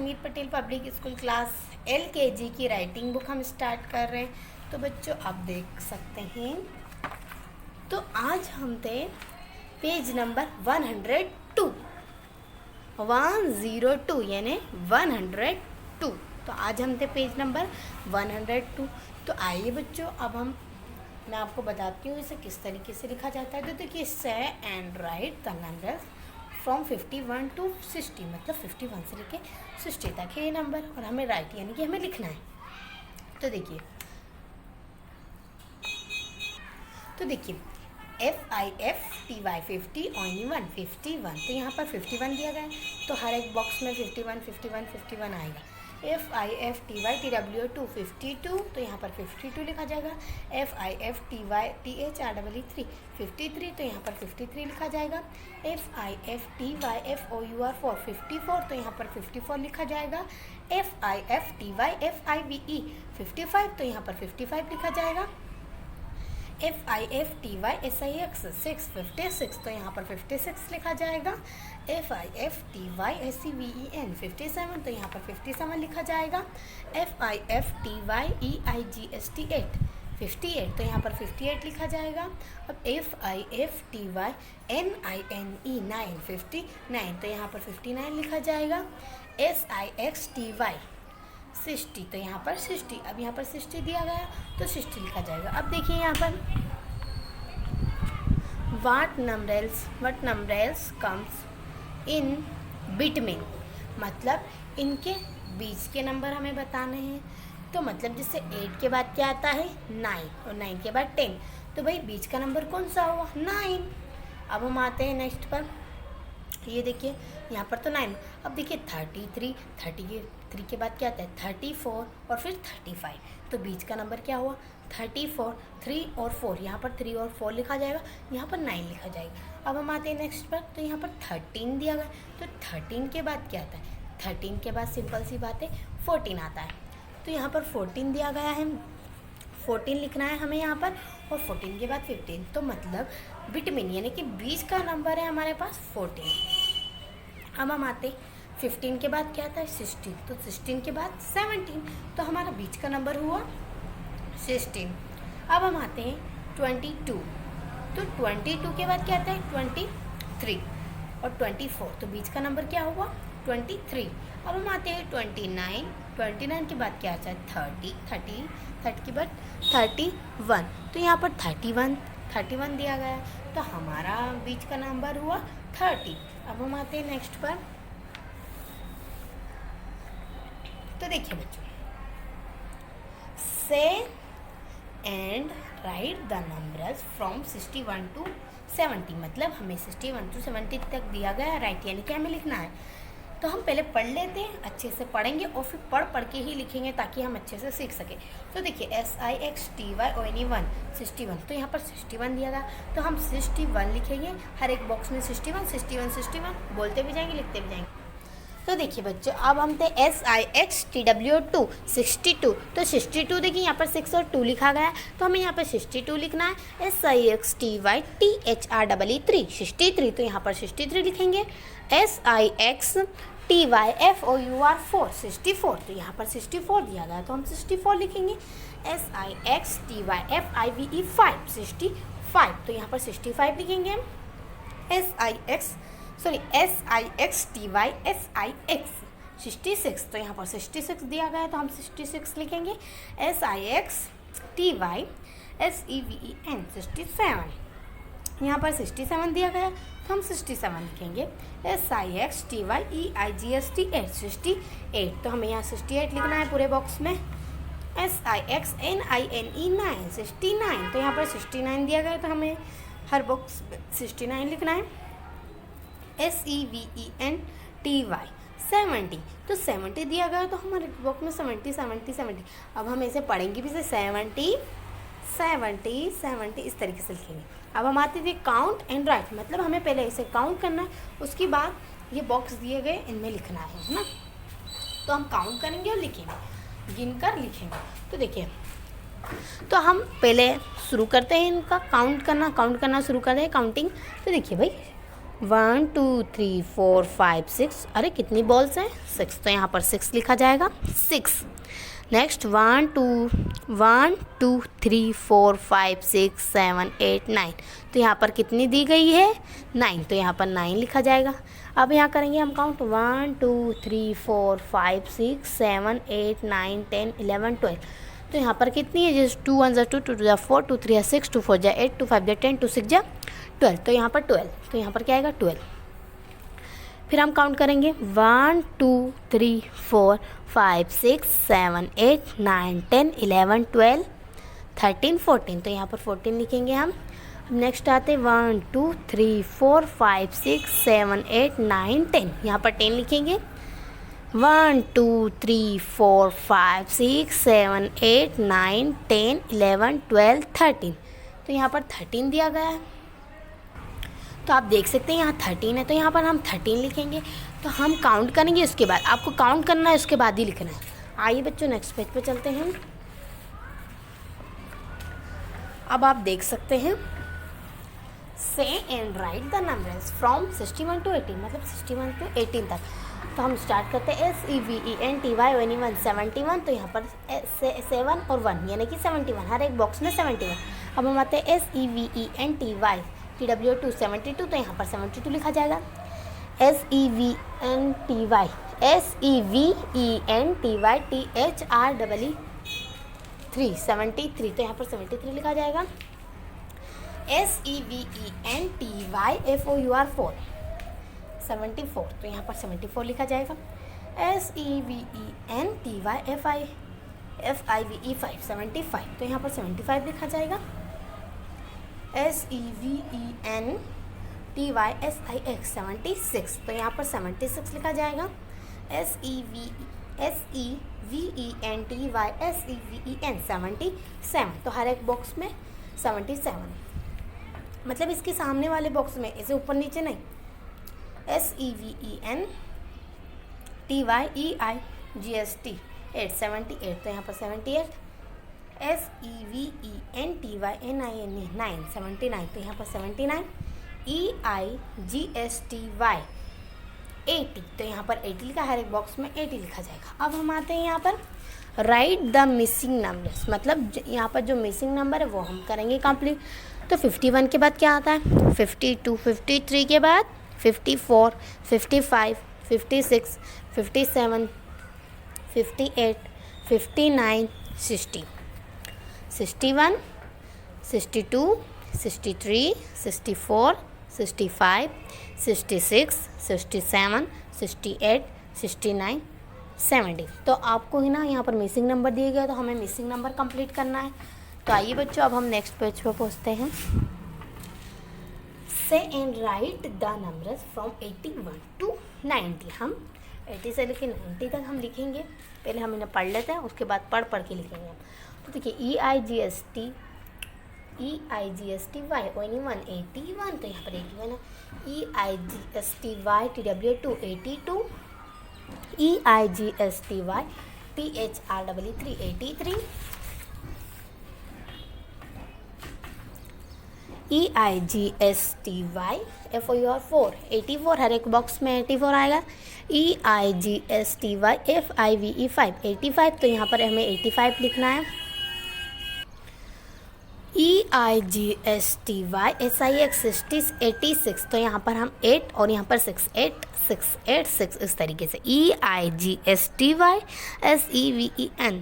Sameer Patel public school class LKG की writing book हम start कर रहे हैं। तो बच्चों आप देख सकते हैं, तो आज हम थे पेज नंबर 102 यानी 102। तो आज हम थे पेज नंबर 102। तो आइए बच्चों, अब मैं आपको बताती हूँ इसे किस तरीके से लिखा जाता है। तो देखिए, से and right the numbers from 51 to 60, मतलब 51 से लेके 60 तक है ये नंबर, और हमें राइट यानी कि हमें लिखना है। तो देखिए FIFTY 50 only 1 51, तो यहाँ पर 51 दिया गया है, तो हर एक बॉक्स में 51 आएगा। FIFTY TW2 52, तो यहाँ पर 52 लिखा जाएगा। FIFTY THREE 53, तो यहाँ पर 53 लिखा जाएगा। FIFTY FOUR 54, तो यहाँ पर 54 लिखा जाएगा। FIFTY FIVE 55, तो यहाँ पर 55 लिखा जाएगा। FIFTY SIX 656, तो यहाँ पर 56 लिखा जाएगा। FIFTY SEVEN 57, तो यहाँ पर 57 लिखा जाएगा। FIFTY EIGST 58, तो यहाँ पर 58 लिखा जाएगा। अब FIFTY NINE 59, तो यहाँ पर 59 लिखा जाएगा। SIXTY 60, तो यहाँ पर 60, अब यहाँ पर 60 दिया गया तो 60 लिखा जाएगा। अब देखिए यहाँ पर what numerals comes in between, मतलब इनके बीच के नंबर हमें बताने हैं। तो मतलब जैसे 8 के बाद क्या आता है 9, और 9 के बाद 10, तो भाई बीच का नंबर कौन सा हुआ 9। अब हम आते हैं नेक्स्ट पर। ये देखिए यहाँ पर तो 9। अब देखिए 33 के बाद क्या आता है 34 और फिर 35, तो बीच का नंबर क्या हुआ 34। 3 और 4, यहाँ पर 3 और 4 लिखा जाएगा, यहाँ पर 9 लिखा जाएगा। अब हम आते हैं नेक्स्ट पर। तो यहाँ पर 13 दिया गया, तो 13 के बाद क्या आता है 13 के बाद सिंपल सी बात है 14 आता है। तो यहाँ पर 14 दिया गया है, 14 लिखना है हमें यहाँ पर, और 14 के बाद 15, तो मतलब बिटवीन यानी कि बीच का नंबर है हमारे पास 14। अब हम आते 15 के बाद क्या आता है 16, तो 16 के बाद 17, तो हमारा बीच का नंबर हुआ 16। अब हम आते हैं 22, तो 22 के बाद क्या आता है 23 और 24, तो बीच का नंबर क्या हुआ 23। अब हम आते हैं 29 के बाद क्या आता है 30 के बाद 31, तो यहाँ पर 31 दिया गया है, तो हमारा बीच का नंबर हुआ 30। अब हम आते हैं नेक्स्ट पर। तो देखिए बच्चों, से and right the numbers from 61 to 70, मतलब हमें 61 to 70 तक दिया गया राइट यानी कि हमें लिखना है। तो हम पहले पढ़ लेते हैं, अच्छे से पढ़ेंगे और फिर पढ़ के ही लिखेंगे ताकि हम अच्छे से सीख सकें। तो देखिए SIXTY ONE 61, तो यहाँ पर 61 दिया गया, तो हम 61 लिखेंगे। हर एक बॉक्स में 61 बोलते भी जाएंगे, लिखते भी जाएंगे। तो देखिए बच्चों, अब हम थे SIXTW2 62, तो 62 देखिए यहाँ पर 6 और 2 लिखा गया है, तो हमें यहाँ पर 62 लिखना है। SIXTY THREE 63, तो यहाँ पर 63 लिखेंगे। SIXTY FOUR 64, तो यहाँ पर 64 दिया गया है, तो हम 64 लिखेंगे। SIXTY FIVE 65, तो यहाँ पर 65 लिखेंगे। SIXTY SIX 66, तो यहाँ पर 66 दिया गया है, तो हम 66 लिखेंगे। SIXTY SEVEN 67, यहाँ पर 67 दिया गया है, तो हम 67 लिखेंगे। SIXTY EIGST 68, तो हमें यहाँ 68 लिखना है पूरे बॉक्स में। SIXNINE 69, तो यहाँ पर 69 दिया गया है, तो हमें हर बॉक्स 69 लिखना है। SEVENTY 70, तो 70 दिया गया, तो हमारे बुक में 70। अब हम इसे पढ़ेंगे भी से 70 इस तरीके से लिखेंगे। अब हम आते थे काउंट एंड राइट, मतलब हमें पहले इसे काउंट करना है, उसके बाद ये बॉक्स दिए गए इनमें लिखना है ना। तो हम काउंट करेंगे और लिखेंगे, गिनकर लिखेंगे। तो देखिए, तो हम पहले शुरू करते हैं इनका काउंट करना शुरू करते हैं काउंटिंग। तो देखिए भाई 1 2 3 4 5 6, अरे कितनी बॉल्स हैं? 6, तो यहाँ पर 6 लिखा जाएगा, 6। नेक्स्ट 1 2 3 4 5 6 7 8 9, तो यहाँ पर कितनी दी गई है? 9, तो यहाँ पर 9 लिखा जाएगा। अब यहाँ करेंगे हम काउंट 1 2 3 4 5 6 7 8 9 10 11 12, तो यहाँ पर कितनी है? जैसे 2 1 2 2 2 4 2 3 6 2 4 8 2 5 10 2 6 12, तो यहाँ पर 12, तो यहाँ पर क्या आएगा? 12। फिर हम काउंट करेंगे 1 2 3 4 5 6 7 8 9 10 11 12 13 14, तो यहाँ पर 14 लिखेंगे हम। नेक्स्ट आते 1 2 3 4 5 6 7 8 9 10, यहाँ पर 10 लिखेंगे। 1 2 3 4 5 6 7 8 9 10 11 12 13, तो यहाँ पर 13 दिया गया है। तो आप देख सकते हैं यहाँ 13 है, तो यहाँ पर हम 13 लिखेंगे। तो हम काउंट करेंगे, उसके बाद आपको काउंट करना है, उसके बाद ही लिखना है। आइए बच्चों नेक्स्ट पेज पे चलते हैं। अब आप देख सकते हैं से and right the numbers from 61 to 18, मतलब 61 to 18 तक। तो हम स्टार्ट करते हैं SEVENTY 71, तो यहाँ पर 7 और 1 यानी कि 71, हर एक बॉक्स में 71। अब हम आते हैं SEVENTY TW2 72, तो यहाँ पर 72 लिखा जाएगा। SEVENTY THREE 73, तो यहाँ पर 73 लिखा जाएगा। SEVENTY FOUR 74, तो यहाँ पर 74 लिखा जाएगा। SEVENTY FIVE 75, तो यहाँ पर 75 लिखा जाएगा। SEVENTY SIX 76, तो यहाँ पर 76 लिखा जाएगा। SEVENTY SEVEN 77, तो हर एक बॉक्स में 77, मतलब इसके सामने वाले बॉक्स में, ऐसे ऊपर नीचे नहीं। SEVENTY EIGST 878, तो यहाँ पर 78। SEVENTY NINE 979, तो यहाँ पर 79। EIGSTY 80, तो यहाँ पर 80 लिखा, हर एक बॉक्स में 80 लिखा जाएगा। अब हम आते हैं यहाँ पर राइट द मिसिंग नंबर्स, मतलब यहाँ पर जो मिसिंग नंबर है वो हम करेंगे कंप्लीट। तो 51 के बाद क्या आता है? 52, 53 के बाद 54, 55, 56, 57, 58, 59, 60, 61, 62, 63, 64, 65, 66, 67, 68, 69, 70। तो आपको ही ना यहाँ पर मिसिंग नंबर दिए गए, तो हमें मिसिंग नंबर कंप्लीट करना है। तो आइए बच्चों, अब हम नेक्स्ट पेज पर पहुँचते हैं। से and right the numbers from 81 to 90, हम 80 से लेकर 90 तक हम लिखेंगे। पहले हम इन्हें पढ़ लेते हैं, उसके बाद पढ़ के लिखेंगे हम। तो देखिए EIGSTY only 181, तो यहाँ पर 81 है। EIGSTY TW2 82, EIGSTY THREE 83, EIGSTY FOUR 84, हर एक बॉक्स में 84 आएगा। EIGSTY FIVE 85, तो यहाँ पर हमें 85 लिखना है। EIGSTY SIX 86, तो यहाँ पर हम 8 और यहाँ पर 6 8 6 8 6 इस तरीके से। EIGSTY SEVEN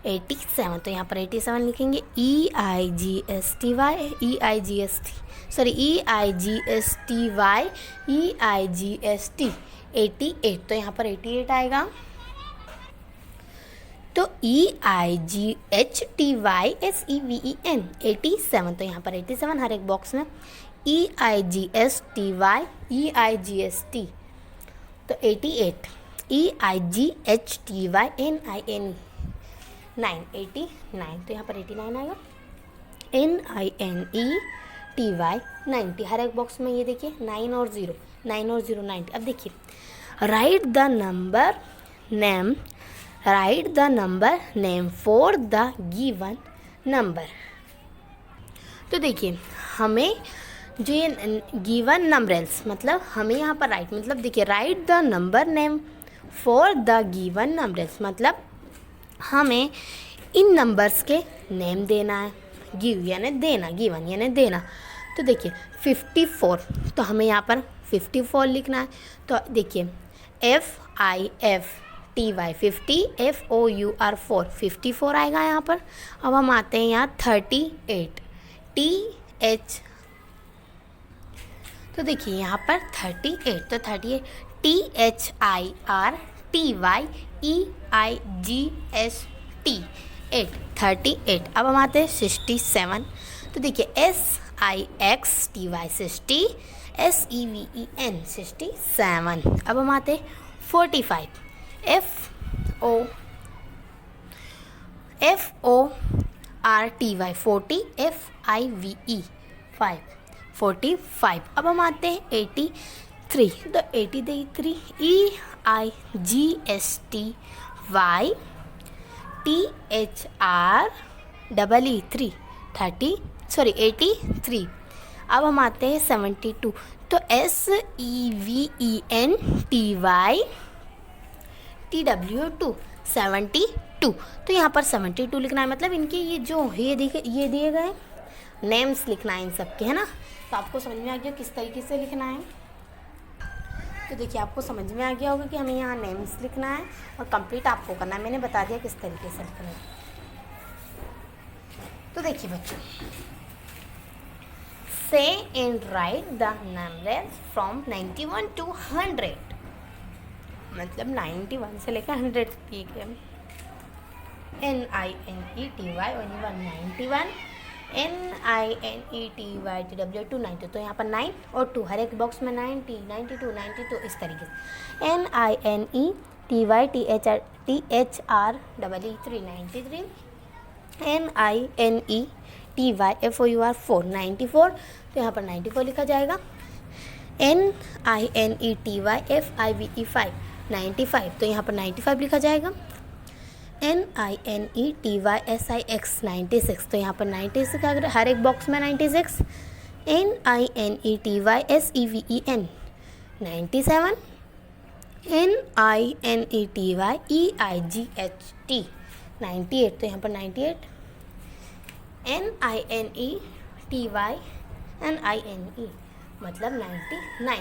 87, तो यहाँ पर 87 लिखेंगे। EIGSTY EIGST 88, तो यहाँ पर 88 आएगा। तो EIGHTY SEVEN 87, तो यहाँ पर 87 हर एक बॉक्स में। EIGSTY तो 88, EIGHTY NINE 89, तो यहाँ पर 89 आएगा। NINETY 90, हर एक बॉक्स में ये देखिए 9 और 0 90। अब देखिए right the number name for the given number. तो देखिए हमें जो ये गिवन नंबरेल्स मतलब हमें यहाँ पर राइट मतलब देखिए right the number name for the given numerals मतलब हमें इन नंबर्स के नेम देना है। गिव यानी देना, गिवन यानी देना। तो देखिए 54 तो हमें यहाँ पर 54 लिखना है। तो देखिए FIFTY 50 FOUR 4 54 आएगा यहाँ पर। अब हम आते हैं यहाँ 38 TH। तो देखिए यहाँ पर 38 तो 38 THIRTYEIGST 8 38। अब हम आते हैं 67 तो देखिए SIXTY 60 SEVEN 67। अब हम आते हैं 45 FORTY 40 FIVE 5 45। अब हम आते हैं 83 तो 83 EIGSTY THREE 83। अब हम आते हैं 72 तो SEVENTY TW2 72। तो यहाँ पर 72 लिखना है मतलब इनके ये जो ये दिए गए नेम्स लिखना है इन सब के, है ना। तो आपको समझ में आ गया किस तरीके से लिखना है। तो देखिए आपको समझ में आ गया होगा कि हमें यहाँ नेम्स लिखना है और कंप्लीट आपको करना है। मैंने बता दिया किस तरीके से लिखना है। तो देखिए बच्चों, से and right the numbers from 91 to 100 मतलब 91 से लेकर 100 ठीक है। NINETY only 191 NINETY TW2 90। तो यहाँ पर 9 और 2 हर एक बॉक्स में 90 92 92 इस तरीके से। NINETY THREE 93 NINETY FOUR 94। तो यहाँ पर 94 लिखा जाएगा। NINETY FIVE 5 95। तो यहाँ पर 95 लिखा जाएगा। NINETY SIX 96। तो यहाँ पर 96 अगर हर एक बॉक्स में 96। NINETY SEVEN 97 NINETY EIGHT 98। तो यहाँ पर 98 NINETY NINE मतलब 99।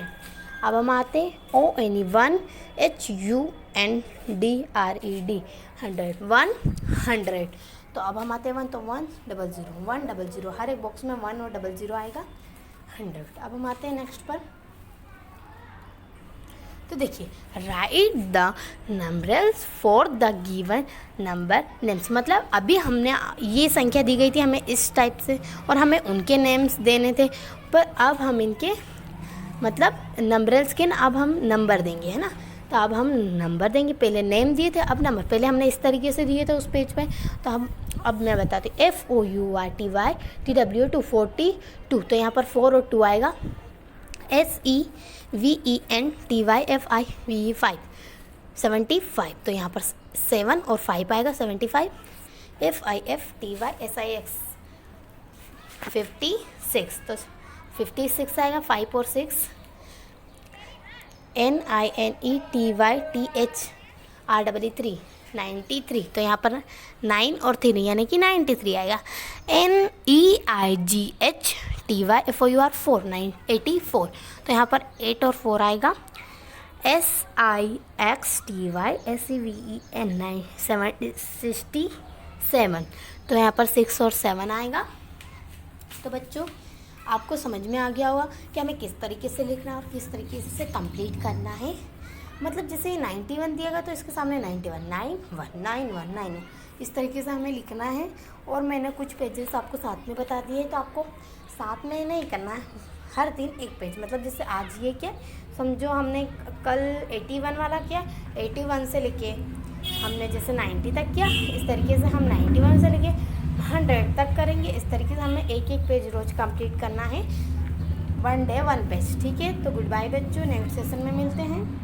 अब हम आते ONE 1 HUNDRED 100। तो अब हम आते हैं 1 तो 100 हर एक बॉक्स में 1 और 00 आएगा 100। अब हम आते हैं नेक्स्ट पर। तो देखिए right the numbers for the given number names मतलब अभी हमने ये संख्या दी गई थी हमें इस टाइप से और हमें उनके नेम्स देने थे, पर अब हम इनके मतलब नंबर्स के ना अब हम नंबर देंगे, है ना। तो अब हम नंबर देंगे, पहले नेम दिए थे अब नंबर, पहले हमने इस तरीके से दिए थे उस पेज पे। तो हम अब मैं बताती हूँ FOURTY TW2 42। तो यहाँ पर 4 और 2 आएगा। SEVENTY FIVE 5 75। तो यहाँ पर 7 और 5 आएगा 75। FIFTY SIX 56। तो 56 आएगा 5 और 6। NINETY THREE 93। तो यहाँ पर 9 और 3 यानी कि 93 आएगा। NEIGHTY FOUR 4 84। तो यहाँ पर 8 और 4 आएगा। SIXTY SEVEN 67। तो यहाँ पर 6 और 7 आएगा। तो बच्चों आपको समझ में आ गया होगा कि हमें किस तरीके से लिखना है और किस तरीके से कंप्लीट करना है। मतलब जैसे 91 दिएगा तो इसके सामने 91 9 इस तरीके से हमें लिखना है। और मैंने कुछ पेजेस आपको साथ में बता दिए, तो आपको साथ में नहीं करना है, हर दिन एक पेज। मतलब जैसे आज ये क्या समझो हमने कल 81 वाला किया, 81 से लेके हमने जैसे 90 तक किया, इस तरीके से हम 91 से लेके 100 तक करेंगे। इस तरीके से हमें एक एक पेज रोज कंप्लीट करना है, 1 डे 1 पेज। ठीक है, तो गुड बाय बच्चों, नेक्स्ट सेशन में मिलते हैं।